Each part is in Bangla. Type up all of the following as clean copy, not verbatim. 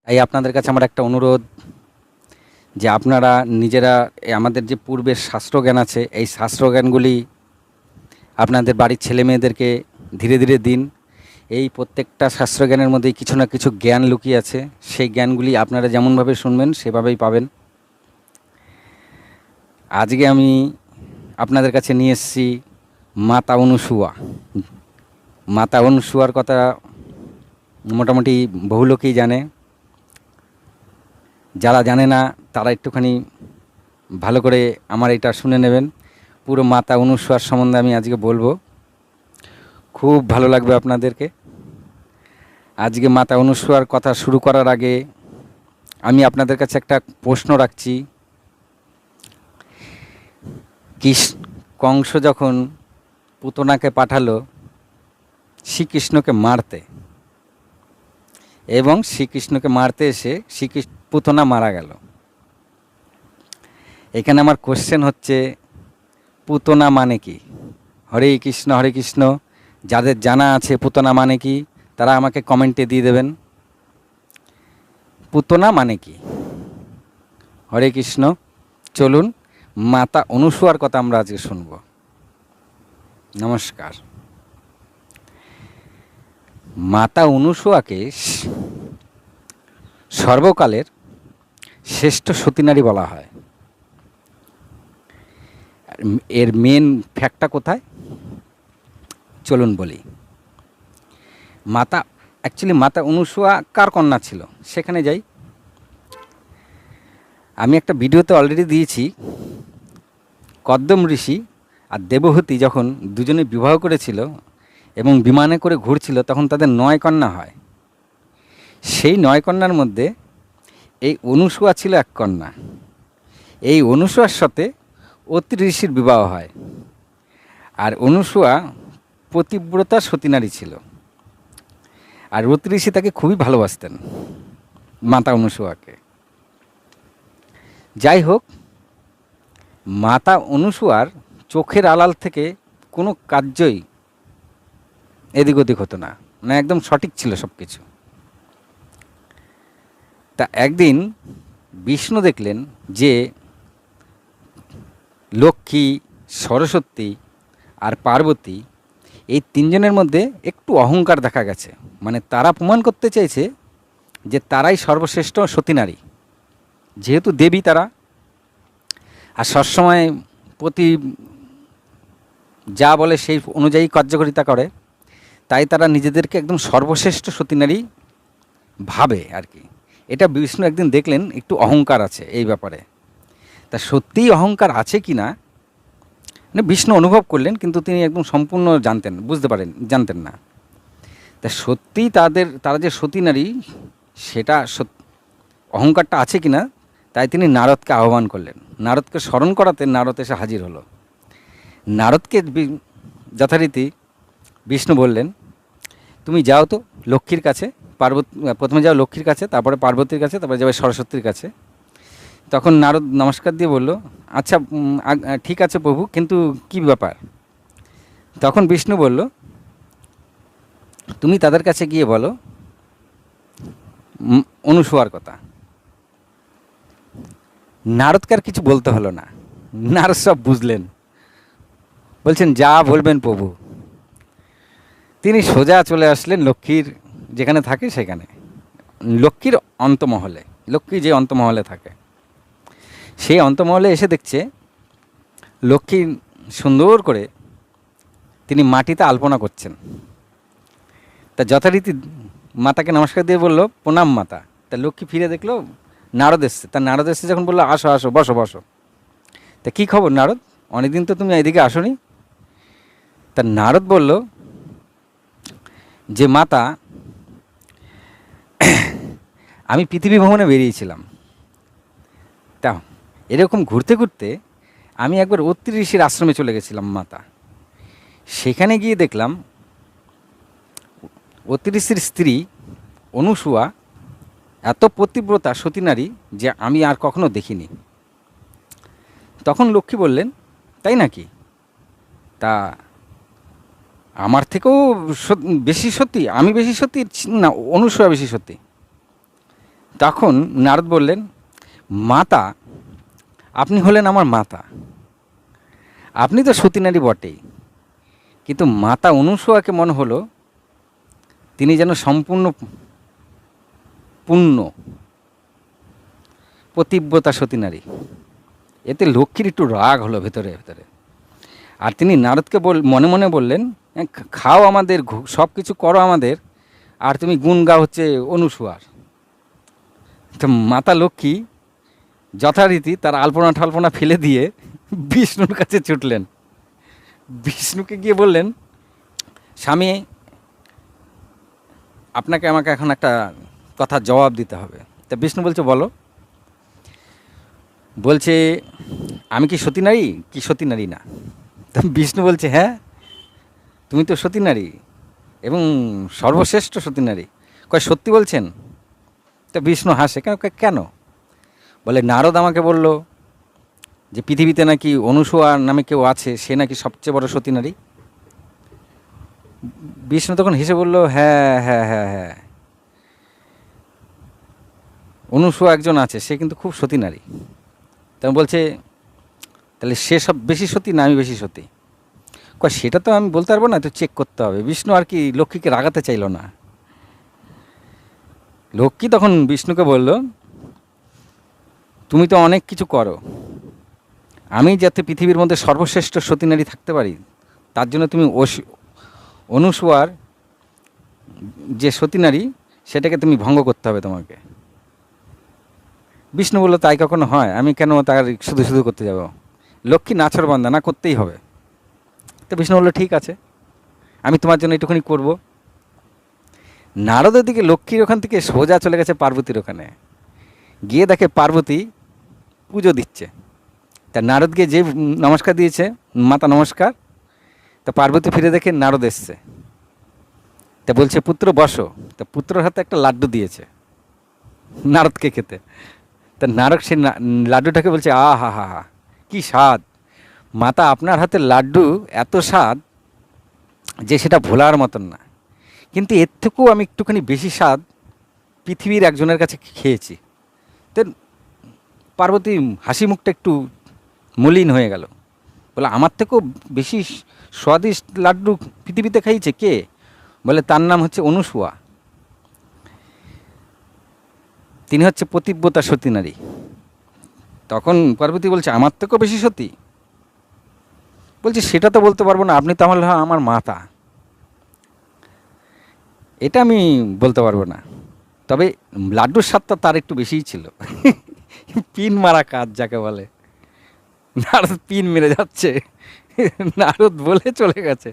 এই আপনাদের কাছে আমার একটা অনুরোধ যে আপনারা নিজেরা আমাদের যে পূর্বের শাস্ত্রজ্ঞান আছে এই শাস্ত্রজ্ঞানগুলি আপনাদের বাড়ির ছেলে মেয়েদেরকে ধীরে ধীরে দিন। এই প্রত্যেকটা শাস্ত্রজ্ঞানের মধ্যেই কিছু না কিছু জ্ঞান লুকিয়ে আছে, সেই জ্ঞানগুলি আপনারা যেমনভাবে শুনবেন সেভাবেই পাবেন। আজকে আমি আপনাদের কাছে নিয়ে এসেছি মাতা অনুসুয়া। মাতা অনুসুয়ার কথা মোটামুটি বহু লোকই জানে, যারা জানে না তারা একটুখানি ভালো করে আমার এটা শুনে নেবেন। পুরো মাতা অনুসুয়ার সম্বন্ধে আমি আজকে বলবো, খুব ভালো লাগবে আপনাদেরকে। আজকে মাতা অনুসুয়ার কথা শুরু করার আগে আমি আপনাদের কাছে একটা প্রশ্ন রাখছি। কংস যখন পুতনাকে পাঠালো শ্রীকৃষ্ণকে মারতে, এবং শ্রীকৃষ্ণকে মারতে এসে পুতনা মারা গেল। এখানে আমার কোশ্চেন হচ্ছে, পুতনা মানে কি? হরে কৃষ্ণ হরে কৃষ্ণ। যাদের জানা আছে পুতনা মানে কি তারা আমাকে কমেন্টে দিয়ে দেবেন। পুতনা মানে কি? হরে কৃষ্ণ। চলুন মাতা অনুসুয়ার কথা আমরা আজকে শুনব। নমস্কার। মাতা অনুসুয়াকে সর্বকালের শ্রেষ্ঠ সতীনারী বলা হয়। এর মেন ফ্যাক্টটা কোথায় চলুন বলি। মাতা অনুসুয়া কার কন্যা ছিল সেখানে যাই। আমি একটা ভিডিওতে অলরেডি দিয়েছি, কদ্দম ঋষি আর দেবহূতি যখন দুজনে বিবাহ করেছিল এবং বিমানে করে ঘুরছিল তখন তাদের 9 কন্যা হয়। সেই 9 কন্যার মধ্যে এই অনুসুয়া ছিল এক কন্যা। এই অনুসুয়ার সাথে অত্রি ঋষির বিবাহ হয়। আর অনুসুয়া পতিব্রতা সতীনারী ছিল, আর অত্রি ঋষি তাকে খুবই ভালোবাসতেন, মাতা অনুসুয়াকে। যাই হোক, মাতা অনুসুয়ার চোখের আড়াল থেকে কোনো কার্যই এদিক ওদিক হতো না, মানে একদম সঠিক ছিল সব কিছু। তা একদিন বিষ্ণু দেখলেন যে লক্ষ্মী, সরস্বতী আর পার্বতী এই তিনজনের মধ্যে একটু অহংকার দেখা গেছে। মানে তারা প্রমাণ করতে চাইছে যে তারাই সর্বশ্রেষ্ঠ সতীনারী, যেহেতু দেবী তারা, আর সবসময় প্রতি যা বলে সেই অনুযায়ী কার্যকারিতা করে, তাই তারা নিজেদেরকে একদম সর্বশ্রেষ্ঠ সতীনারী ভাবে আর কি। এটা বিষ্ণু একদিন দেখলেন একটু অহংকার আছে এই ব্যাপারে। তা সত্যিই অহংকার আছে কি না মানে বিষ্ণু অনুভব করলেন, কিন্তু তিনি একদম সম্পূর্ণ জানতেন না। তা সত্যিই তারা যে সতীনারী সেটা অহংকারটা আছে কি না, তাই তিনি নারদকে আহ্বান করলেন। নারদকে স্মরণ করাতে নারদ এসে হাজির হলো। নারদকে যথারীতি বিষ্ণু বললেন, তুমি যাও তো লক্ষ্মীর কাছে, প্রথমে যাও লক্ষ্মীর কাছে, তারপরে পার্বতীর কাছে, তারপরে যাবে সরস্বতীর কাছে। তখন নারদ নমস্কার দিয়ে বলল, আচ্ছা ঠিক আছে প্রভু, কিন্তু কি ব্যাপার? তখন বিষ্ণু বলল, তুমি তাদের কাছে গিয়ে বলো অনুসুয়ার কথা। নারদকে আর কিছু বলতে হলো না, নারদ সব বুঝলেন। বলছেন, যা বলবেন প্রভু। তিনি সোজা চলে আসলেন লক্ষ্মীর যেখানে থাকে সেখানে, লক্ষ্মীর অন্তমহলে। লক্ষ্মী যে অন্তমহলে থাকে, সেই অন্তমহলে এসে দেখছে লক্ষ্মী সুন্দর করে তিনি মাটিতে আলপনা করছেন। তা যথারীতি মাতাকে নমস্কার দিয়ে বলল, প্রণাম মাতা। তা লক্ষ্মী ফিরে দেখলো নারদ এসছে। তা নারদ এসছে যখন বললো, আসো আসো, বসো বসো। তা কী খবর নারদ, অনেকদিন তো তুমি এদিকে আসোনি। তা নারদ বলল যে, মাতা, আমি পৃথিবী ভ্রমণে বেরিয়েছিলাম। তা এরকম ঘুরতে ঘুরতে আমি একবার অত্রি ঋষির আশ্রমে চলে গেছিলাম মাতা। সেখানে গিয়ে দেখলাম অত্রি ঋষির স্ত্রী অনুসুয়া এত পতিব্রতা সতীনারী যে আমি আর কখনো দেখিনি। তখন লক্ষ্মী বললেন, তাই নাকি? তা আমার থেকেও বেশি সত্যি, আমি বেশি সত্যি না অনুসুয়া বেশি সত্যি? তখন নারদ বললেন, মাতা, আপনি হলেন আমার মাতা, আপনি তো সতী নারী বটেই, কিন্তু মাতা অনুসূয়াকে মনে হলো তিনি যেন সম্পূর্ণ পূর্ণ পতিব্রতা সতী নারী। এতে লক্ষ্মীর একটু রাগ হলো ভেতরে ভেতরে। আর তিনি নারদকে মনে মনে বললেন, খাও আমাদের, সব কিছু করো আমাদের, আর তুমি গুণ গাও হচ্ছে অনুসূয়ার। তো মাতা লক্ষ্মী যথারীতি তার আলপনা ঠালপনা ফেলে দিয়ে বিষ্ণুর কাছে ছুটলেন। বিষ্ণুকে গিয়ে বললেন, স্বামী, আপনাকে আমাকে এখন একটা কথা জবাব দিতে হবে। তা বিষ্ণু বলছে, বলো। বলছে, আমি কি সতী নারী কি সতী নারী না? তা বিষ্ণু বলছে, হ্যাঁ, তুমি তো সতী নারী এবং সর্বশ্রেষ্ঠ সতী নারী। কয়, সত্যি বলছেন? তা বিষ্ণু হাসে। কেন? বলে, নারদ আমাকে বলল যে পৃথিবীতে নাকি অনুসূয়া নামে কেউ আছে, সে নাকি সবচেয়ে বড় সতী নারী। বিষ্ণু তখন হেসে বলল, হ্যাঁ হ্যাঁ হ্যাঁ হ্যাঁ, অনুসূয়া একজন আছে, সে কিন্তু খুব সতী নারী। তখন বলছে, তাহলে সে সব বেশি সতী না আমি বেশি সতী? কয়, সেটা তো আমি বলতে পারবো না, তো চেক করতে হবে। বিষ্ণু আর কি লক্ষ্মীকে রাগাতে চাইল না। লক্ষ্মী তখন বিষ্ণুকে বলল, তুমি তো অনেক কিছু করো, আমি যাতে পৃথিবীর মধ্যে সর্বশ্রেষ্ঠ সতী নারী থাকতে পারি, তার জন্য তুমি অনুসূয়ার যে সতী নারী সেটাকে তুমি ভঙ্গ করতে হবে তোমাকে। বিষ্ণু বলল, তাই কখনো হয়? আমি কেন তার শুধু শুধু করতে যাব? লক্ষ্মী নাছরবান্দা, না করতেই হবে। তো বিষ্ণু বলল, ঠিক আছে, আমি তোমার জন্য একটুখানি করব। নারদের দিকে লক্ষ্মীর ওখান থেকে সোজা চলে গেছে পার্বতীর ওখানে, গিয়ে দেখে পার্বতী পুজো দিচ্ছে। তা নারদকে যে নমস্কার দিয়েছে, মাতা নমস্কার, তা পার্বতী ফিরে দেখে নারদ এসছে। তা বলছে, পুত্র বসো। তা পুত্রর হাতে একটা লাড্ডু দিয়েছে নারদকে খেতে। তা নারদ সে লাড্ডুটাকে বলছে, আ হা হা হা, কী স্বাদ! মাতা, আপনার হাতের লাড্ডু এত স্বাদ যে সেটা ভোলার মতন না, কিন্তু এর থেকেও আমি একটুখানি বেশি স্বাদ পৃথিবীর একজনের কাছে খেয়েছি। তো পার্বতী হাসি মুখটা একটু মলিন হয়ে গেল। বলে, আমার থেকেও বেশি স্বাদিষ্ট লাড্ডু পৃথিবীতে খাইছে কে? বলে, তার নাম হচ্ছে অনুসূয়া, তিনি হচ্ছে পতিব্রতা সতী নারী। তখন পার্বতী বলছে, আমার থেকেও বেশি সতী? বলছে, সেটা তো বলতে পারবো না, আপনি তো আমার মাতা, এটা আমি বলতে পারবো না। তবে লাড্ডুর স্বাদটা তার একটু বেশিই ছিল। পিন মারা কাজ যাকে বলে। নারদ পিন মেরে যাচ্ছে, নারদ বলে চলে গেছে।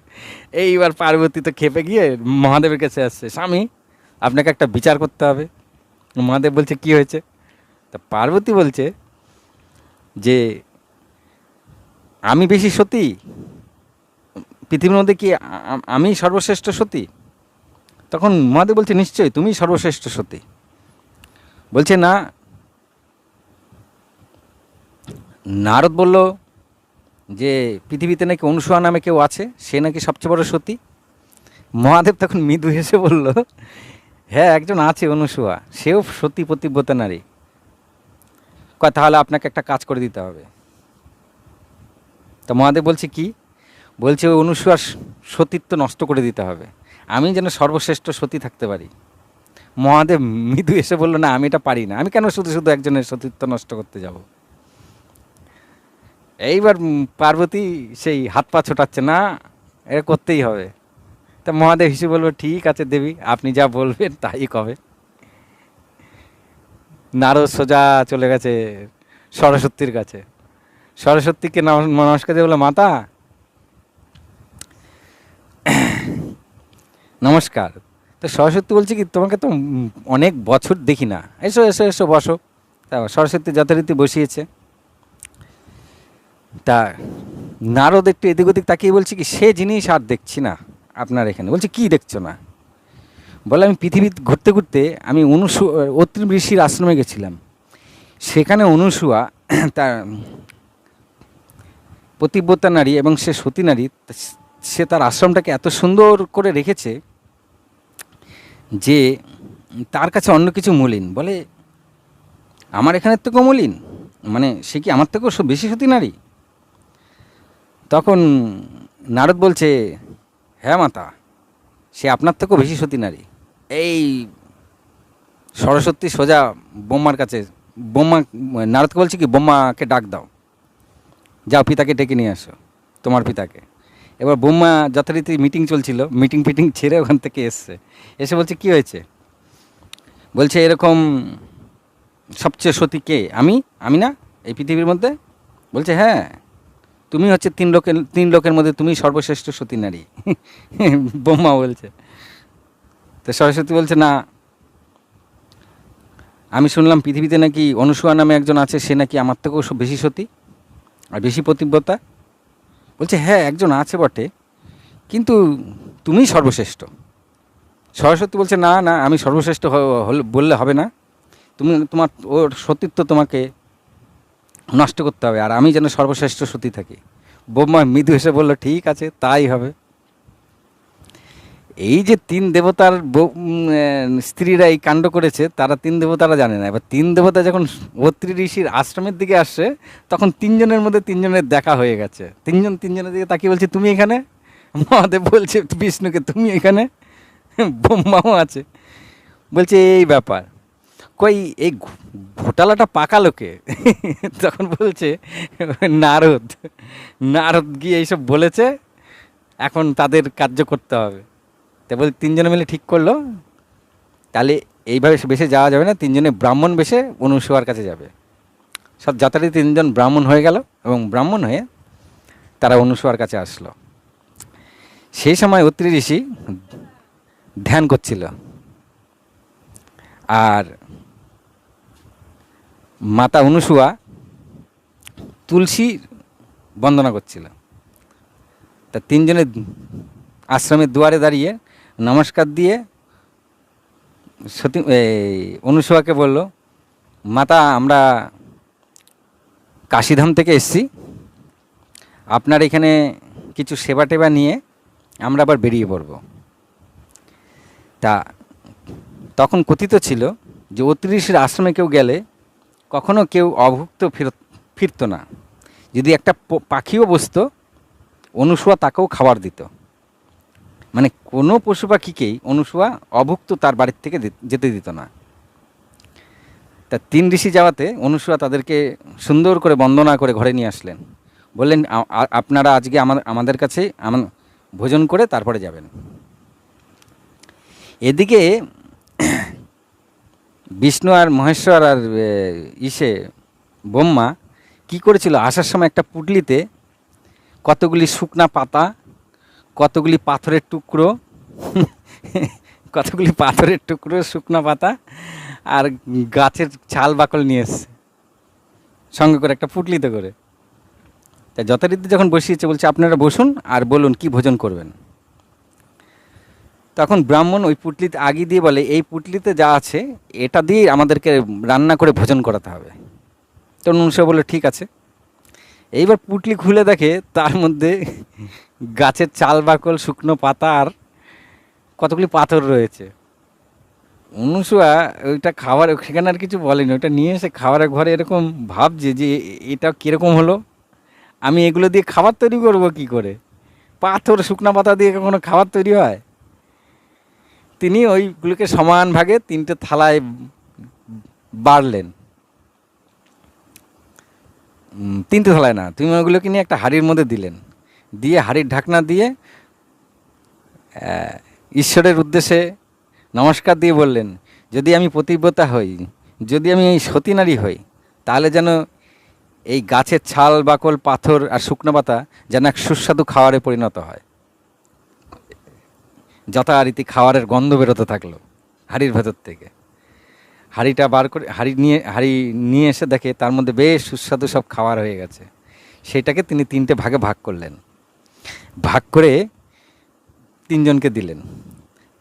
এইবার পার্বতী তো খেপে গিয়ে মহাদেবের কাছে আসছে, স্বামী, আপনাকে একটা বিচার করতে হবে। মহাদেব বলছে, কি হয়েছে? তা পার্বতী বলছে যে, আমি বেশি সতী পৃথিবীর মধ্যে, কি আমি সর্বশ্রেষ্ঠ সতী? তখন মহাদেব বলছে, নিশ্চয়ই তুমি সর্বশ্রেষ্ঠ সতী। বলছে, না। নারদ বলল যে পৃথিবীতে নাকি অনুসূয়া নামে কেউ আছে, সে নাকি সবচেয়ে বড় সতী। মহাদেব তখন মৃদু হেসে বলল, হ্যাঁ, একজন আছে অনুসূয়া, সেও সতী পতিব্রতা নারী। কয়, তাহলে আপনাকে একটা কাজ করে দিতে হবে। তা মহাদেব বলছে, কি? বলছে, ওই অনুসূয়ার সতীত্ব নষ্ট করে দিতে হবে, আমি যেন সর্বশ্রেষ্ঠ সতী থাকতে পারি। মহাদেব মৃদু এসে বলল, না, আমি এটা পারি না, আমি কেন শুধু শুধু একজনের সতীত্ব নষ্ট করতে যাব? এইবার পার্বতী সেই হাত পা ছোটাচ্ছে, না, এটা করতেই হবে। তা মহাদেব হিসেবে বলবো, ঠিক আছে দেবী, আপনি যা বলবেন তাই কবে। নারদ সোজা চলে গেছে সরস্বতীর কাছে। সরস্বতীকে নমস্কার দিয়ে বলে, মাতা নমস্কার। তো সরস্বতী বলছে, কি, তোমাকে তো অনেক বছর দেখি না, এসো এসো এসো, বসো। তা সরস্বতী যথারীতি বসিয়েছে। তা নারদ একটু এদিক ওদিক তাকিয়ে বলছে, কি, সে জিনিস আর দেখছি না আপনার এখানে। বলছে, কি দেখছো না? বলে, আমি পৃথিবী ঘুরতে ঘুরতে আমি অত্রি ঋষির আশ্রমে গেছিলাম, সেখানে অনুসূয়া তার পতিব্রতা নারী এবং সে সতী নারী, সে তার আশ্রমটাকে এত সুন্দর করে রেখেছে যে তার কাছে অন্য কিছু মলিন। বলে, আমার এখানের থেকেও মলিন, মানে সে কি আমার থেকেও বেশি সতী নারী? তখন নারদ বলছে, হ্যাঁ মাতা, সে আপনার থেকেও বেশি সতী নারী। এই সরস্বতী সোজা ব্রহ্মার কাছে, ব্রহ্মা নারদকে বলছে কি, ব্রহ্মাকে ডাক দাও, যাও পিতাকে ডেকে নিয়ে আসো, তোমার পিতাকে। এবার ব্রহ্মা যথারীতি মিটিং চলছিল, মিটিং ফিটিং ছেড়ে ওখান থেকে এসছে, এসে বলছে কি হয়েছে? বলছে এরকম সবচেয়ে সতী কে? আমি না এই পৃথিবীর মধ্যে? বলছে হ্যাঁ, তুমি হচ্ছে তিন লোকের মধ্যে তুমি সর্বশ্রেষ্ঠ সতী নারী। ব্রহ্মা বলছে। তো সরস্বতী বলছে না, আমি শুনলাম পৃথিবীতে নাকি অনুসূয়া নামে একজন আছে, সে নাকি আমার থেকেও বেশি সতী আর বেশি পতিব্রতা। বলছে হ্যাঁ, একজন আছে বটে, কিন্তু তুমিই সর্বশ্রেষ্ঠ। সরস্বতী বলছে না না, আমি সর্বশ্রেষ্ঠ বললে হবে না, তোমার ওর সতীত্ব তোমাকে নষ্ট করতে হবে, আর আমি যেন সর্বশ্রেষ্ঠ সতী থাকি। ব্রহ্মা মৃদু এসে বলল, ঠিক আছে, তাই হবে। এই যে তিন দেবতার স্ত্রীরা এই কাণ্ড করেছে, তারা তিন দেবতারা জানে না। এবার তিন দেবতা যখন অত্রি ঋষির আশ্রমের দিকে আসছে, তখন তিনজনের মধ্যে তিনজনের দেখা হয়ে গেছে। তিনজনের দিকে তাকিয়ে বলছে, তুমি এখানে? মহাদেব বলছে বিষ্ণুকে, তুমি এখানে? ব্রহ্মাও আছে। বলছে এই ব্যাপার, কই এই ঘোটালাটা পাকালো কে? তখন বলছে নারদ। নারদ গিয়ে এইসব বলেছে, এখন তাদের কার্য করতে হবে। তা বলে তিনজনে মিলে ঠিক করলো, তাহলে এইভাবে বেশে যাওয়া যাবে না, তিনজনে ব্রাহ্মণ বেশে অনুসূয়ার কাছে যাবে। সব যথারীতি তিনজন ব্রাহ্মণ হয়ে গেল, এবং ব্রাহ্মণ হয়ে তারা অনুসূয়ার কাছে আসলো। সেই সময় অত্রি ঋষি ধ্যান করছিল, আর মাতা অনুসূয়া তুলসী বন্দনা করছিল। তা তিনজনের আশ্রমের দুয়ারে দাঁড়িয়ে নমস্কার দিয়ে সতী অনুসূয়াকে বলল, মাতা, আমরা কাশীধাম থেকে এসেছি, আপনার এখানে কিছু সেবা টেবা নিয়ে আমরা আবার বেরিয়ে পড়ব। তা তখন কথিত ছিল যে অত্রি ঋষির আশ্রমে কেউ গেলে কখনো কেউ অভুক্ত ফিরত না। যদি একটা পাখিও বসতো, অনুসূয়া তাকেও খাবার দিত। মানে কোনো পশু পাখিকেই অনুসূয়া অভুক্ত তার বাড়ির থেকে যেতে দিত না। তা তিন ঋষি যাওয়াতে অনুসূয়া তাদেরকে সুন্দর করে বন্দনা করে ঘরে নিয়ে আসলেন। বললেন, আপনারা আজকে আমাদের কাছে ভোজন করে তারপরে যাবেন। এদিকে বিষ্ণু আর মহেশ্বর আর ব্রহ্মা কি করেছিল, আসার সময় একটা পুটলিতে কতগুলি শুকনা পাতা, কতগুলি পাথরের টুকরো, শুকনা পাতা আর গাছের ছাল বাকল নিয়ে এসছে সঙ্গে করে, একটা পুটলিতে করে। তা যথারীতি যখন বসিয়েছে, বলছে আপনারা বসুন আর বলুন কি ভোজন করবেন। তখন ব্রাহ্মণ ওই পুটলিতে আগি দিয়ে বলে, এই পুটলিতে যা আছে এটা দিয়ে আমাদেরকে রান্না করে ভোজন করাতে হবে। তখন অনুসূয়া বলল ঠিক আছে। এইবার পুটলি খুলে দেখে তার মধ্যে গাছের চাল বাকল, শুকনো পাতা আর কতগুলি পাথর রয়েছে। অনুসূয়া ওইটা খাবার, সেখানে আর কিছু বলেনি, ওটা নিয়ে এসে খাবারের ঘরে এরকম ভাবছে যে এটা কীরকম হলো, আমি এগুলো দিয়ে খাবার তৈরি করব কি করে? পাথর শুকনো পাতা দিয়ে কখনো খাবার তৈরি হয়? তিনি ওইগুলোকে সমান ভাগে তিনটে থালায় বাড়লেন। তিনটে থালায় না, তুমি ওগুলোকে নিয়ে একটা হাঁড়ির মধ্যে দিলেন, দিয়ে হাঁড়ির ঢাকনা দিয়ে ঈশ্বরের উদ্দেশ্যে নমস্কার দিয়ে বললেন, যদি আমি পতিব্রতা হই, যদি আমি এই সতী নারী হই, তাহলে যেন এই গাছের ছাল বাকল, পাথর আর শুকনো পাতা যেন এক সুস্বাদু খাবারে পরিণত হয়। যথারীতি খাবারের গন্ধ বেরোতে থাকলো হাঁড়ির ভেতর থেকে। হাঁড়িটা বার করে হাঁড়ি নিয়ে এসে দেখে তার মধ্যে বেশ সুস্বাদু সব খাবার হয়ে গেছে। সেটাকে তিনি তিনটে ভাগে ভাগ করলেন, ভাগ করে তিনজনকে দিলেন।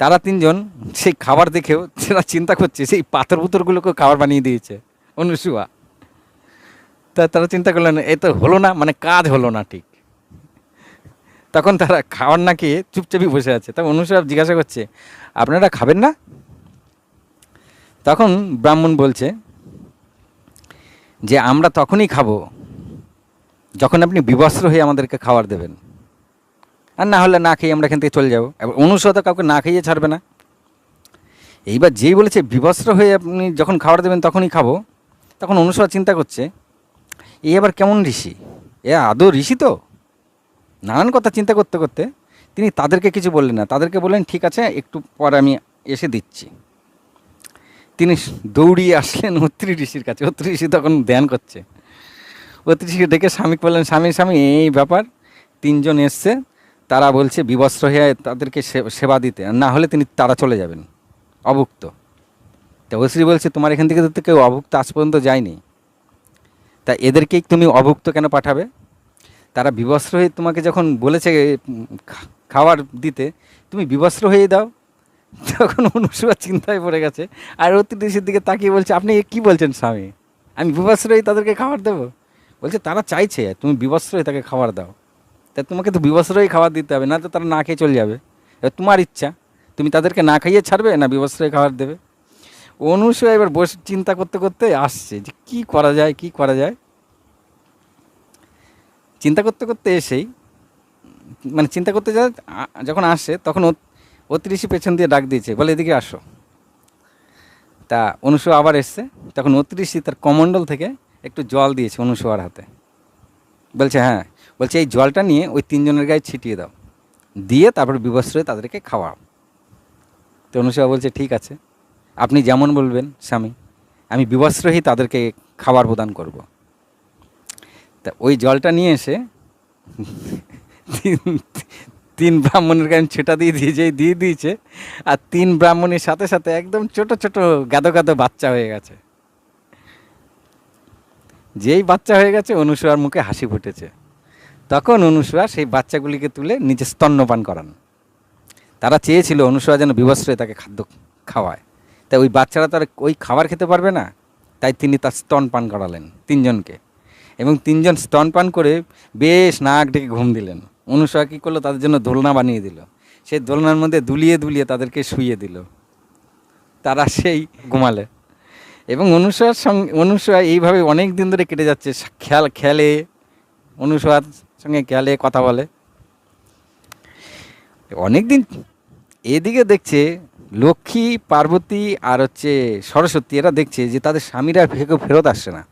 তারা তিনজন সেই খাবার দেখেও সেটা চিন্তা করছে, সেই পাথর পুতরগুলোকেও খাবার বানিয়ে দিয়েছে অনুসূয়া। তারা চিন্তা করলেন এ তো হলো না, মানে কাজ হলো না ঠিক। তখন তারা খাবার না খেয়ে চুপচাপই বসে আছে। তখন অনুসূয়া জিজ্ঞাসা করছে, আপনারা খাবেন না? তখন ব্রাহ্মণ বলছে, যে আমরা তখনই খাবো যখন আপনি বিবস্ত্র হয়ে আমাদেরকে খাবার দেবেন, আর না হলে না খেয়ে আমরা এখান থেকে চলে যাবো। এবার অনুসূয়া তো কাউকে না খাইয়ে ছাড়বে না। এইবার যেই বলেছে বিবস্ত্র হয়ে আপনি যখন খাবার দেবেন তখনই খাবো, তখন অনুসূয়া চিন্তা করছে এ আবার কেমন ঋষি, এ আদৌ ঋষি তো? নানান কথা চিন্তা করতে করতে তিনি তাদেরকে কিছু বললেন না, তাদেরকে বললেন ঠিক আছে একটু পর আমি এসে দিচ্ছি। তিনি দৌড়িয়ে আসলেন অত্রি ঋষির কাছে। অত্রি ঋষি তখন ধ্যান করছে। অত্রি ঋষিকে ডেকে স্বামীকে বললেন, স্বামী স্বামী এই ব্যাপার, তিনজন এসছে, তারা বলছে বিবস্ত্র হয়ে তাদেরকে সেবা দিতে, আর না হলে তারা চলে যাবেন অভুক্ত। তা অত্রি বলছে তোমার এখান থেকে তো কেউ অভুক্ত আজ পর্যন্ত যায়নি, তা এদেরকেই তুমি অভুক্ত কেন পাঠাবে? তারা বিবস্ত্র হয়ে তোমাকে যখন বলেছে খাবার দিতে, তুমি বিবস্ত্র হয়ে দাও। তখন অনুসূয়া চিন্তায় পড়ে গেছে, আর অত্রি ঋষির দিকে তাকিয়ে বলছে আপনি কি বলছেন স্বামী, আমি বিবস্ত্র হয়ে তাদেরকে খাবার দেবো? বলছে তারা চাইছে তুমি বিবস্ত্র হয়ে তাকে খাবার দাও, তা তোমাকে তো বিবস্ত্র হয়ে খাবার দিতে হবে, না তো তারা না খেয়ে চলে যাবে। এবার তোমার ইচ্ছা, তুমি তাদেরকে না খাইয়ে ছাড়বে না বিবস্ত্র হয়ে খাবার দেবে। অনুসূয়া এবার বসে চিন্তা করতে করতে আসছে যে কি করা যায়, কি করা যায়। চিন্তা করতে করতে এসেই, মানে চিন্তা করতে যায় যখন আসে তখন অত্রি ঋষি পেছন দিয়ে ডাক দিয়েছে, বলে এদিকে আসো। তা অনুসূয়া আবার এসছে, তখন অত্রি ঋষি তার কমণ্ডল থেকে একটু জল দিয়েছে অনুসূয়ার হাতে। বলছে হ্যাঁ, বলছে এই জলটা নিয়ে ওই তিনজনের গায়ে ছিটিয়ে দাও, দিয়ে তারপর বিবস্ত্র হয়ে তাদেরকে খাওয়াও। তো অনুসূয়া বলছে ঠিক আছে, আপনি যেমন বলবেন স্বামী, আমি বিবস্ত্র হয়ে তাদেরকে খাবার প্রদান করব। তা ওই জলটা নিয়ে এসে তিন ব্রাহ্মণের গায়ে ছেটা দিয়ে দিয়েছে, আর তিন ব্রাহ্মণের সাথে সাথে একদম ছোট ছোট গাদো গাদো বাচ্চা হয়ে গেছে। যেই বাচ্চা হয়ে গেছে অনুসূয়ার মুখে হাসি ফুটেছে। তখন অনুসূয়া সেই বাচ্চাগুলিকে তুলে নিজে স্তন্যপান করান। তারা চেয়েছিল অনুসূয়া যেন বিবস্ত্র হয়ে তাকে খাদ্য খাওয়ায়, তাই ওই বাচ্চারা তার ওই খাবার খেতে পারবে না, তাই তিনি তার স্তনপান করালেন তিনজনকে, এবং তিনজন স্তনপান করে বেশ নাক ডেকে ঘুম দিলেন। অনুসূয়া কী করলো, তাদের জন্য দোলনা বানিয়ে দিল, সেই দোলনার মধ্যে দুলিয়ে দুলিয়ে তাদেরকে শুইয়ে দিল, তারা সেই ঘুমালে। এবং অনুসূয়া এইভাবে অনেক দিন ধরে কেটে যাচ্ছে, খেলে অনুসূয়ার সঙ্গে খেলে কথা বলে অনেক দিন। এদিকে দেখছে লক্ষ্মী, পার্বতী আর সরস্বতী, এরা দেখছে যে তাদের স্বামীরা ফেরত আসছে না।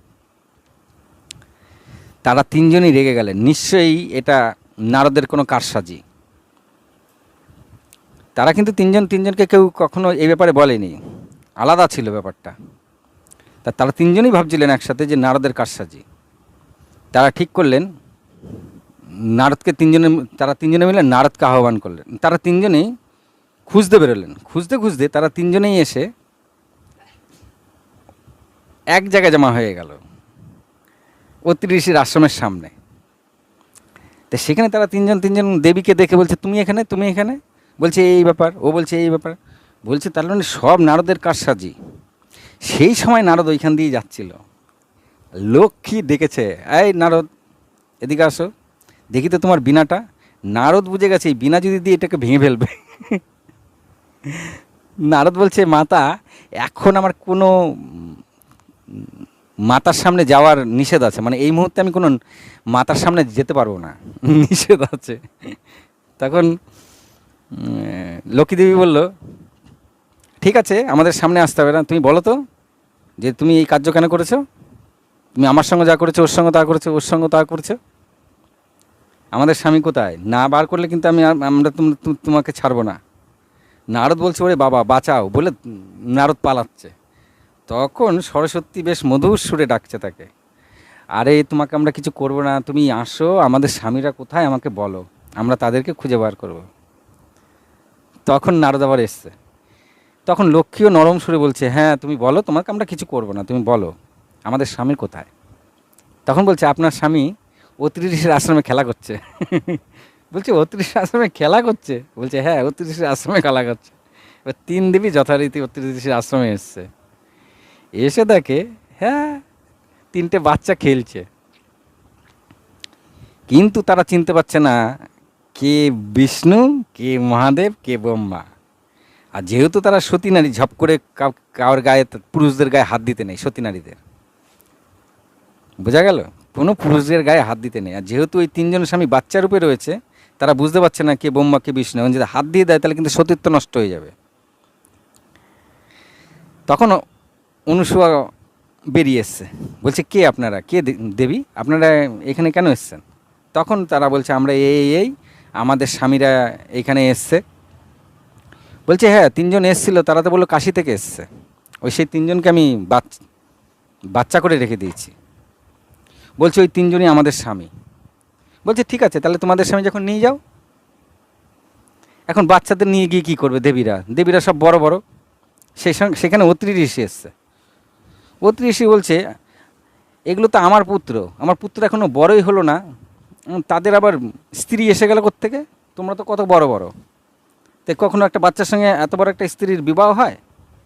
তারা তিনজনই রেগে গেলেন, নিশ্চয়ই এটা নারদের কোনো কারসাজি। তারা কিন্তু তিনজনকে কেউ কখনো এই ব্যাপারে বলেনি, আলাদা ছিল ব্যাপারটা। তারা তিনজনই ভাবছিলেন একসাথে যে নারদের কারসাজি। তারা ঠিক করলেন নারদকে তারা তিনজনে মিলে নারদকে আহ্বান করলেন। তারা তিনজনেই খুঁজতে বেরোলেন, খুঁজতে খুঁজতে তারা তিনজনেই এসে এক জায়গায় জমা হয়ে গেল, অত্রি ঋষির আশ্রমের সামনে। তো সেখানে তারা তিনজন দেবীকে দেখে বলছে তুমি এখানে, বলছে এই ব্যাপার, ও বলছে এই ব্যাপার, বলছে তার মানে সব নারদের কারসাজি। সেই সময় নারদ ওইখান দিয়ে যাচ্ছিল, লক্ষ্মী ডেকেছে, এই নারদ এদিকে আসো, দেখি তো তোমার বীণাটা। নারদ বুঝে গেছে এই বীণা যদি দিয়ে এটাকে ভেঙে ফেলবে। নারদ বলছে মাতা, এখন আমার কোনো মাতার সামনে যাওয়ার নিষেধ আছে, মানে এই মুহূর্তে আমি কোনো মাতার সামনে যেতে পারবো না, নিষেধ আছে। তখন লক্ষ্মীদেবী বলল ঠিক আছে, আমাদের সামনে আসতে হবে না, তুমি বলো তো যে তুমি এই কার্য কেন করেছো, তুমি আমার সঙ্গে যা করেছো ওর সঙ্গে তা করেছো, ওর সঙ্গে তা করেছো, আমাদের স্বামী কোথায়, না বার করলে কিন্তু আমরা তোমাকে ছাড়বো না। নারদ বলছে ওরে বাবা বাঁচাও, বলে নারদ পালাচ্ছে। তখন সরস্বতী বেশ মধুর সুরে ডাকছে তাকে, আরে তোমাকে আমরা কিছু করবো না, তুমি আসো, আমাদের স্বামীরা কোথায় আমাকে বলো, আমরা তাদেরকে খুঁজে বার করব। তখন নারদ আবার এসছে, তখন লক্ষ্মীও নরম সুরে বলছে হ্যাঁ তুমি বলো, তোমাকে আমরা কিছু করবো না, তুমি বলো আমাদের স্বামী কোথায়। তখন বলছে আপনার স্বামী অত্রি ঋষির আশ্রমে খেলা করছে। বলছে অত্রি ঋষির আশ্রমে খেলা করছে, বলছে হ্যাঁ অত্রি ঋষির আশ্রমে খেলা করছে। এবার তিন দেবী যথারীতি অত্রি ঋষির আশ্রমে এসছে, এসে দেখে হ্যাঁ তিনটে বাচ্চা খেলছে, কিন্তু তারা চিনতে পারছে না কে বিষ্ণু, কে মহাদেব, কে ব্রহ্মা। আর যেহেতু তারা সতী নারী, ঝপ করে কারোর গায়ে, পুরুষদের গায়ে হাত দিতে নেই সতী নারীদের। বোঝা গেল? কোনো পুরুষদের গায়ে হাত দিতে নেই। আর যেহেতু ওই তিনজন স্বামী বাচ্চা রূপে রয়েছে, তারা বুঝতে পারছে না কে ব্রহ্মা কে বিষ্ণু। এবং যদি হাত দিয়ে দেয় তাহলে কিন্তু সতীত্ব নষ্ট হয়ে যাবে। তখন অনুসূয়া বেরিয়ে এসছে, বলছে কে আপনারা, কে দেবী, আপনারা এখানে কেন এসছেন? তখন তারা বলছে আমরা এই আমাদের স্বামীরা এখানে এসছে। বলছে হ্যাঁ, তিনজন এসছিল, তারা তো বললো কাশি থেকে এসছে। ওই সেই তিনজনকে আমি বাচ্চা করে রেখে দিয়েছি। বলছে ওই তিনজনই আমাদের স্বামী। বলছে ঠিক আছে, তাহলে তোমাদের স্বামী যখন নিয়ে যাও। এখন বাচ্চাদের নিয়ে গিয়ে কী করবে দেবীরা? দেবীরা সব বড় বড়। সেখানে অত্রি ঋষি এসছে। অত্রি ঋষি বলছে এগুলো তো আমার পুত্র, আমার পুত্র এখনও বড়ই হলো না, তাদের আবার স্ত্রী এসে গেল কোত্থেকে? তোমরা তো কত বড় বড়, তো কখনো একটা বাচ্চার সঙ্গে এত বড় একটা স্ত্রীর বিবাহ হয়?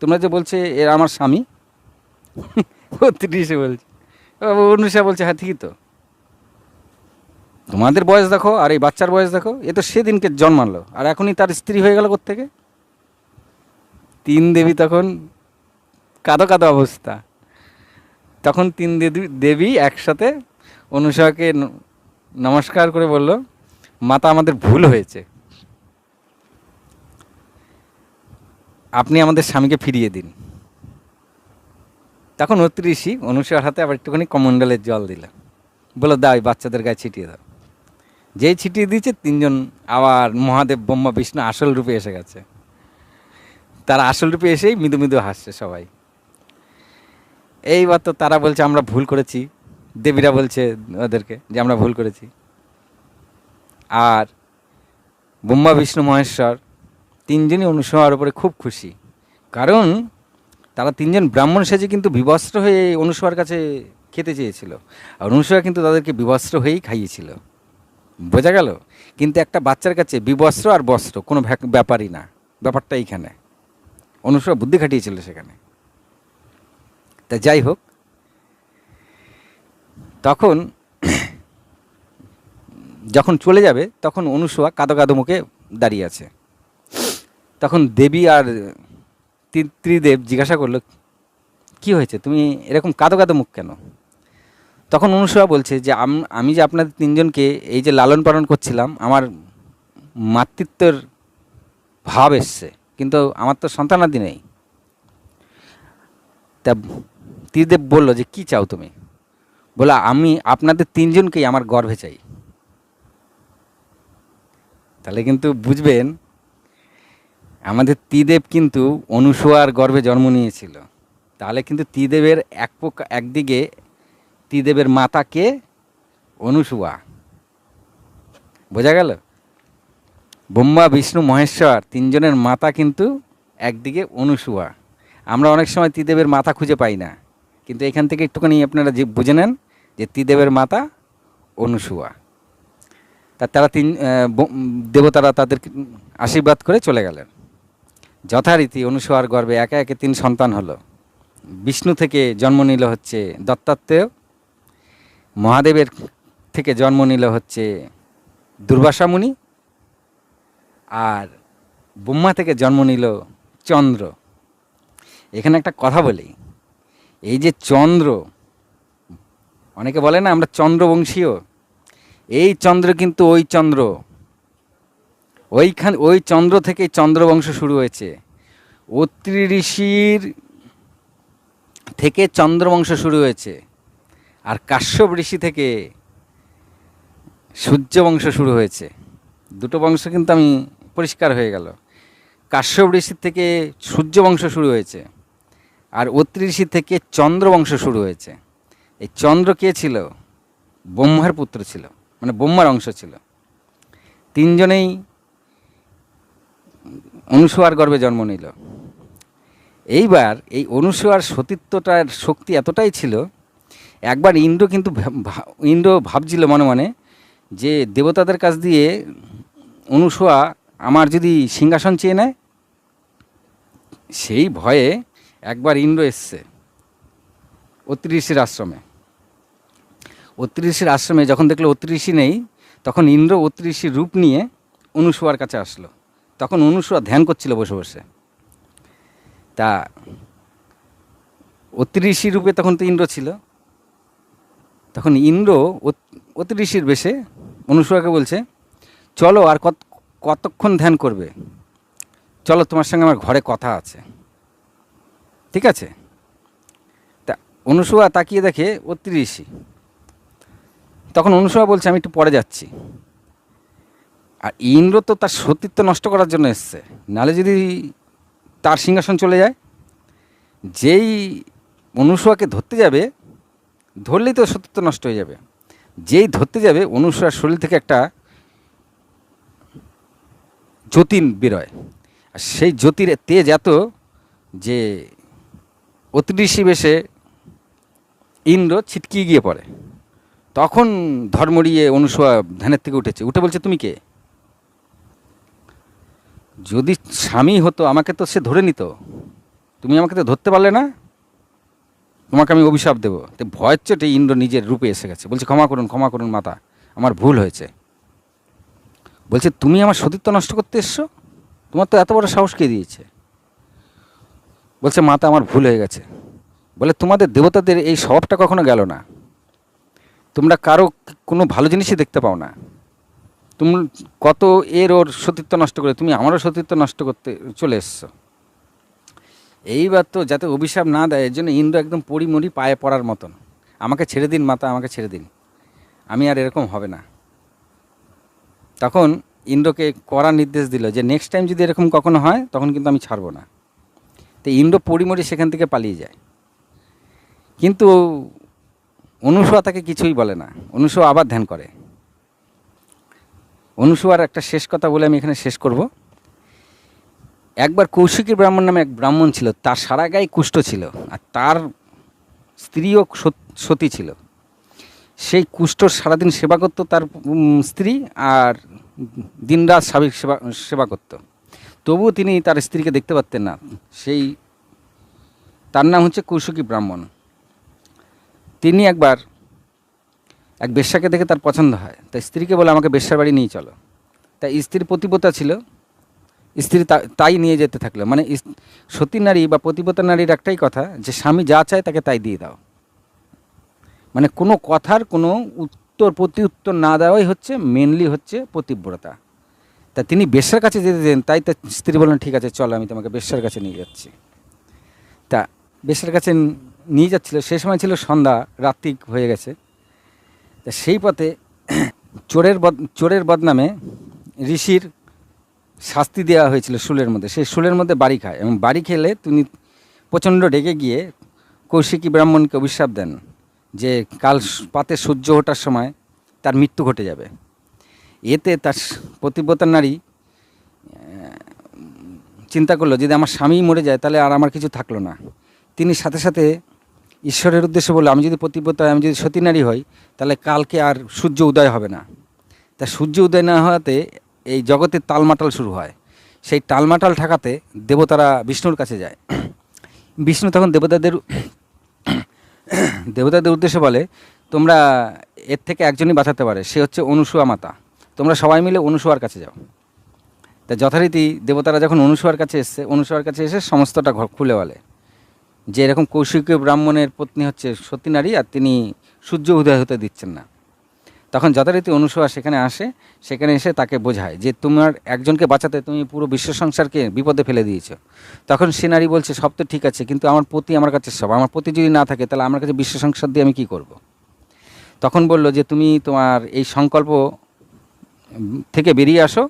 তোমরা যে বলছে এর আমার স্বামী। অত্রি ঋষি বলছে, অনুষা বলছে হ্যাঁ ঠিকই তো, তোমাদের বয়স দেখো আর এই বাচ্চার বয়স দেখো, এ তো সেদিনকে জন্মালো, আর এখনই তার স্ত্রী হয়ে গেল কোত্থেকে? তিন দেবী তখন কাঁদো কাঁদো অবস্থা। তখন তিন দেবী একসাথে অনুষাকে নমস্কার করে বলল, মাতা আমাদের ভুল হয়েছে, আপনি আমাদের স্বামীকে ফিরিয়ে দিন। তখন অত্রি ঋষি অনুষার হাতে আবার একটুখানি কমণ্ডলের জল দিল, বলো দাও বাচ্চাদের গায়ে ছিটিয়ে দাও। যেই ছিটিয়ে দিয়েছে তিনজন আবার মহাদেব ব্রহ্মা বিষ্ণু আসল রূপে এসে গেছে। তারা আসল রূপে এসেই মৃদু মৃদু হাসছে সবাই। এইবার তো তারা বলছে আমরা ভুল করেছি, দেবীরা বলছে ওদেরকে যে আমরা ভুল করেছি। আর ব্রহ্মা বিষ্ণু মহেশ্বর তিনজনই অনুসূয়ার উপরে খুব খুশি, কারণ তারা তিনজন ব্রাহ্মণ সেজে কিন্তু বিবস্ত্র হয়ে অনুসূয়ার কাছে খেতে চেয়েছিল, আর অনুসূয়া কিন্তু তাদেরকে বিবস্ত্র হয়েই খাইয়েছিল। বোঝা গেল? কিন্তু একটা বাচ্চার কাছে বিবস্ত্র আর বস্ত্র কোনো ব্যাপারই না, ব্যাপারটা এইখানে অনুসূয়া বুদ্ধি খাটিয়েছিল সেখানে। তা যাই হোক, তখন যখন চলে যাবে তখন অনুসূয়া কাঁদো কাঁদো মুখে দাঁড়িয়ে আছে। তখন দেবী আর ত্রিদেব জিজ্ঞাসা করলো কি হয়েছে, তুমি এরকম কাঁদো কাঁদো মুখ কেন? তখন অনুসূয়া বলছে যে আমি যে আপনাদের তিনজনকে এই যে লালন পালন করছিলাম, আমার মাতৃত্বের ভাব এসছে, কিন্তু আমার তো সন্তানাদি নেই। তা ত্রিদেব বলল যে কি চাও তুমি? বলে আমি আপনাদের তিনজনকেই আমার গর্ভে চাই। তাহলে কিন্তু বুঝবেন আমাদের ত্রিদেব কিন্তু অনুসূয়ার গর্ভে জন্ম নিয়েছিল। তাহলে কিন্তু ত্রিদেবের একদিকে ত্রিদেবের মাতাকে অনুসূয়া। বোঝা গেল? ব্রহ্মা বিষ্ণু মহেশ্বর তিনজনের মাতা কিন্তু একদিকে অনুসূয়া। আমরা অনেক সময় ত্রিদেবের মাথা খুঁজে পাই না, কিন্তু এখান থেকে একটুখানি আপনারা যে বুঝে নেন যে ত্রিদেবের মাতা অনুসূয়া। তারা দেবতারা তাদের আশীর্বাদ করে চলে গেলেন। যথারীতি অনুসূয়ার গর্ভে একে একে 3 সন্তান হলো। বিষ্ণু থেকে জন্ম নিল হচ্ছে দত্তাত্রেয়, মহাদেবের থেকে জন্ম নিল হচ্ছে দুর্বাসা মুনি, আর ব্রহ্মা থেকে জন্ম নিল চন্দ্র। এখানে একটা কথা বলি, এই যে চন্দ্র, অনেকে বলে না আমরা চন্দ্রবংশীয়, এই চন্দ্র কিন্তু ওই চন্দ্র থেকে চন্দ্রবংশ শুরু হয়েছে। অত্রি ঋষির থেকে চন্দ্রবংশ শুরু হয়েছে, আর কাশ্যপ ঋষি থেকে সূর্যবংশ শুরু হয়েছে। দুটো বংশ কিন্তু আমি পরিষ্কার হয়ে গেল। কাশ্যপ ঋষির থেকে সূর্যবংশ শুরু হয়েছে, আর অত্রি ঋষি থেকে চন্দ্রবংশ শুরু হয়েছে। এই চন্দ্র কে ছিল? ব্রহ্মার পুত্র ছিল, মানে ব্রহ্মার অংশ ছিল। তিনজনেই অনুসূয়ার গর্ভে জন্ম নিল। এইবার এই অনুসূয়ার সতীত্বটার শক্তি এতটাই ছিল, একবার ইন্দ্র ভাবছিল মনে মনে যে দেবতাদের কাছ দিয়ে অনুসূয়া আমার যদি সিংহাসন চেয়ে নেয়। সেই ভয়ে একবার ইন্দ্র এসছে অত্রি ঋষির আশ্রমে। অত্রি ঋষির আশ্রমে যখন দেখলো অত্রি ঋষি নেই, তখন ইন্দ্র অত্রি ঋষির রূপ নিয়ে অনুসূয়ার কাছে আসলো। তখন অনুসূয়া ধ্যান করছিল বসে বসে। তা অত্রি ঋষি রূপে তখন তো ইন্দ্র ছিল। তখন ইন্দ্র অতি ঋষির বেশে অনুসূয়াকে বলছে, চলো আর কতক্ষণ ধ্যান করবে, চলো তোমার সঙ্গে আমার ঘরে কথা আছে। ঠিক আছে? তা অনুসূয়া তাকিয়ে দেখে অতি ঋষি। তখন অনুসূয়া বলছে, আমি একটু পরে যাচ্ছি। আর ইন্দ্র তো তার সতীত্ব নষ্ট করার জন্য এসছে, নাহলে যদি তার সিংহাসন চলে যায়, যেই অনুসূয়াকে ধরতে যাবে, ধরলেই তো সতীত্ব নষ্ট হয়ে যাবে। যেই ধরতে যাবে, অনুসূয়ার শরীর থেকে একটা জ্যোতি বেরোয়, আর সেই জ্যোতির তেজ এত যে অতি ঋষি বেশে ইন্দ্র ছিটকিয়ে গিয়ে পড়ে। তখন ধর্মড়িয়ে অনুসূয়া ধ্যানের থেকে উঠেছে, উঠে বলছে, তুমি কে? যদি স্বামী হতো আমাকে তো সে ধরে নিত, তুমি আমাকে তো ধরতে পারলে না, তোমাকে আমি অভিশাপ দেবো। তো ভয়ের চোটে ইন্দ্র নিজের রূপে এসে গেছে, বলছে, ক্ষমা করুন মাতা, আমার ভুল হয়েছে। বলছে, তুমি আমার সতীত্ব নষ্ট করতে এসছো? তোমার তো এত বড় সাহস কে দিয়েছে? বলছে, মাতা, আমার ভুল হয়ে গেছে। বলে, তোমাদের দেবতাদের এই স্বভাবটা কখনো গেল না, তোমরা কারো কোনো ভালো জিনিসই দেখতে পাও না। তুমি কত ওর সতীত্ব নষ্ট করে তুমি আমারও সতীত্ব নষ্ট করতে চলে এসছো। এইবার তো যাতে অভিশাপ না দেয়, এর জন্য ইন্দ্র একদম পড়িমড়ি পায়ে পড়ার মতন, আমাকে ছেড়ে দিন মাতা, আমাকে ছেড়ে দিন, আমি আর এরকম হবে না। তখন ইন্দ্রকে কড়া নির্দেশ দিল যে নেক্সট টাইম যদি এরকম কখনো হয়, তখন কিন্তু আমি ছাড়বো না। তো ইন্দ্র পড়িমড়ি সেখান থেকে পালিয়ে যায়। কিন্তু অনুসূয়া তাকে কিছুই বলে না, অনুসূয়া আবার ধ্যান করে। অনুসূয়ার একটা শেষ কথা বলে আমি এখানে শেষ করব। একবার কৌশিকী ব্রাহ্মণ নামে এক ব্রাহ্মণ ছিল, তার সারা গায়ে কুষ্ঠ ছিল, আর তার স্ত্রীও সতী ছিল। সেই কুষ্ঠর সারাদিন সেবা করত তার স্ত্রী, আর দিনরাত স্বাভাবিক সেবা করত। তবুও তিনি তার স্ত্রীকে দেখতে পারতেন না। তার নাম হচ্ছে কৌশিকী ব্রাহ্মণ। তিনি একবার এক বেশ্যাকে দেখে তার পছন্দ হয়, তাই স্ত্রীকে বলে, আমাকে বেশ্যার বাড়ি নিয়ে চলো। তাই স্ত্রী পতিব্রতা ছিল, স্ত্রী তাই নিয়ে যেতে থাকলো। মানে সতী নারী বা পতিব্রতা নারীর একটাই কথা, যে স্বামী যা চায় তাকে তাই দিয়ে দাও। মানে কোনো কথার কোনো প্রতি উত্তর না দেওয়াই হচ্ছে মেনলি হচ্ছে পতিব্রতা। তা তিনি বেশ্যার কাছে যেতে দেন, তাই তার স্ত্রী বললেন, ঠিক আছে চলো, আমি তোমাকে বেশ্যার কাছে নিয়ে যাচ্ছি। তা বেশ্যার কাছে নিয়ে যাচ্ছিল, সে সময় ছিল সন্ধ্যা, রাত্রি হয়ে গেছে। তা সেই পথে চোরের বদনামে ঋষির শাস্তি দেওয়া হয়েছিল শুলের মধ্যে। সেই শুলের মধ্যে বাড়ি খায়, এবং বাড়ি খেলে তিনি প্রচণ্ড রেগে গিয়ে কৌশিকী ব্রাহ্মণকে অভিশাপ দেন যে কাল পাতে সূর্য ওঠার সময় তার মৃত্যু ঘটে যাবে। এতে তার পতিব্রতা নারী চিন্তা করলো, যদি আমার স্বামী মরে যায় তাহলে আর আমার কিছু থাকলো না। তিনি সাথে সাথে ঈশ্বরের উদ্দেশ্যে বলল, আমি যদি পতিব্রতা, আমি যদি সতী নারী হই, তাহলে কালকে আর সূর্য উদয় হবে না। তা সূর্য উদয় না হওয়াতে এই জগতের টালমাটাল শুরু হয়। সেই টালমাটাল ঠেকাতে দেবতারা বিষ্ণুর কাছে যায়। বিষ্ণু তখন দেবতাদের উদ্দেশ্যে বলে, তোমরা এর থেকে একজনই বাঁচাতে পারে, সে হচ্ছে অনুসূয়া মাতা, তোমরা সবাই মিলে অনুসূয়ার কাছে যাও। তা যথারীতি দেবতারা যখন অনুসূয়ার কাছে এসে সমস্তটা খুলে বলে যে এরকম কৌশিকী ব্রাহ্মণের পত্নী হচ্ছে সতী নারী, আর তিনি সূর্য উদয় হতে দিচ্ছেন না। তখন যথারীতি অনুসূয়া সেখানে এসে তাকে বোঝায় যে তোমার একজনকে বাঁচাতে তুমি পুরো বিশ্ব সংসারকে বিপদে ফেলে দিয়েছো। তখন সে নারী বলছে, সব তো ঠিক আছে, কিন্তু আমার পতি আমার কাছে সব, আমার পতি যদি না থাকে তাহলে আমার কাছে বিশ্ব সংসার দিয়ে আমি কী করব। তখন বলল যে তুমি তোমার এই সংকল্প থেকে বেরিয়ে আসো,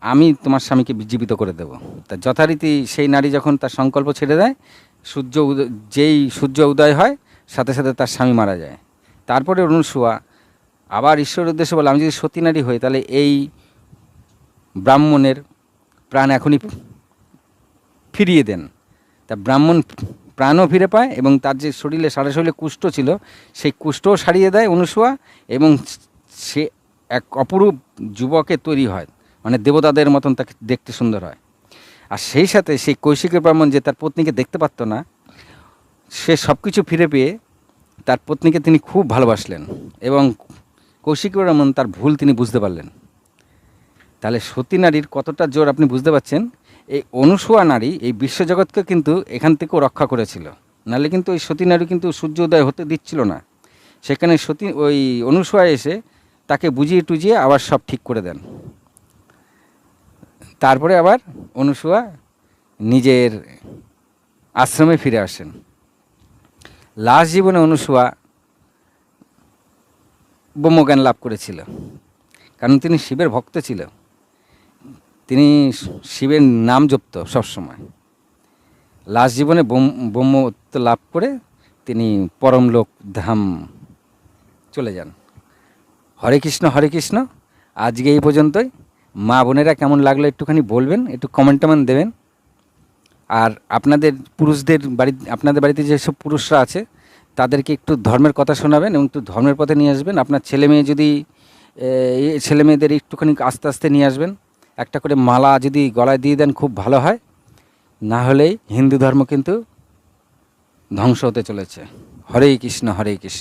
আমি তোমার স্বামীকে জীবিত করে দেব। তা যথারীতি সেই নারী যখন তার সংকল্প ছেড়ে দেয়, যেই সূর্য উদয় হয় সাথে সাথে তার স্বামী মারা যায়। তারপরে অনুসূয়া আবার ঈশ্বরের উদ্দেশ্যে বলে, আমি যদি সতী নারী হই তাহলে এই ব্রাহ্মণের প্রাণ এখনই ফিরিয়ে দেন। তা ব্রাহ্মণ প্রাণও ফিরে পায়, এবং তার যে সারা শরীরে কুষ্ঠ ছিল সেই কুষ্ঠও সারিয়ে দেয় অনুসূয়া, এবং সে এক অপরূপ যুবকে তৈরি হয়, মানে দেবতাদের মতন তাকে দেখতে সুন্দর হয়। আর সেই সাথে সেই কৌশিকী ব্রাহ্মণ যে তার পত্নীকে দেখতে পারত না, সে সব কিছু ফিরে পেয়ে তার পত্নীকে তিনি খুব ভালোবাসলেন, এবং কৌশিকী ব্রাহ্মণ তার ভুল তিনি বুঝতে পারলেন। তাহলে সতী নারীর কতটা জোর আপনি বুঝতে পারছেন। এই অনুসূয়া নারী এই বিশ্বজগৎকে কিন্তু এখান থেকেও রক্ষা করেছিল, নাহলে কিন্তু এই সতী নারী কিন্তু সূর্য উদয় হতে দিচ্ছিল না। সেখানে সতী ওই অনুসূয়া এসে তাকে বুঝিয়ে টুজিয়ে আবার সব ঠিক করে দেন। তারপরে আবার অনুসূয়া নিজের আশ্রমে ফিরে আসেন। লাস্ট জীবনে অনুসূয়া ব্রহ্মজ্ঞান লাভ করেছিল, কারণ তিনি শিবের ভক্ত ছিল। তিনি শিবের নাম জপত সবসময়। লাস্ট জীবনে ব্রহ্মত্ব লাভ করে তিনি পরমলোক ধাম চলে যান। হরে কৃষ্ণ হরে কৃষ্ণ। আজকে এই পর্যন্তই। মা বোনেরা কেমন লাগলো একটুখানি বলবেন, একটু কমেন্ট টমেন্ট দেবেন। আর আপনাদের পুরুষদের আপনাদের বাড়িতে যেসব পুরুষরা আছে তাদেরকে একটু ধর্মের কথা শোনাবেন এবং একটু ধর্মের পথে নিয়ে আসবেন। আপনার ছেলে মেয়ে যদি ছেলে মেয়েদের একটুখানি আস্তে আস্তে নিয়ে আসবেন। একটা করে মালা যদি গলায় দিয়ে দেন খুব ভালো হয়, না হলেই হিন্দু ধর্ম কিন্তু ধ্বংস হতে চলেছে। হরে কৃষ্ণ হরে কৃষ্ণ।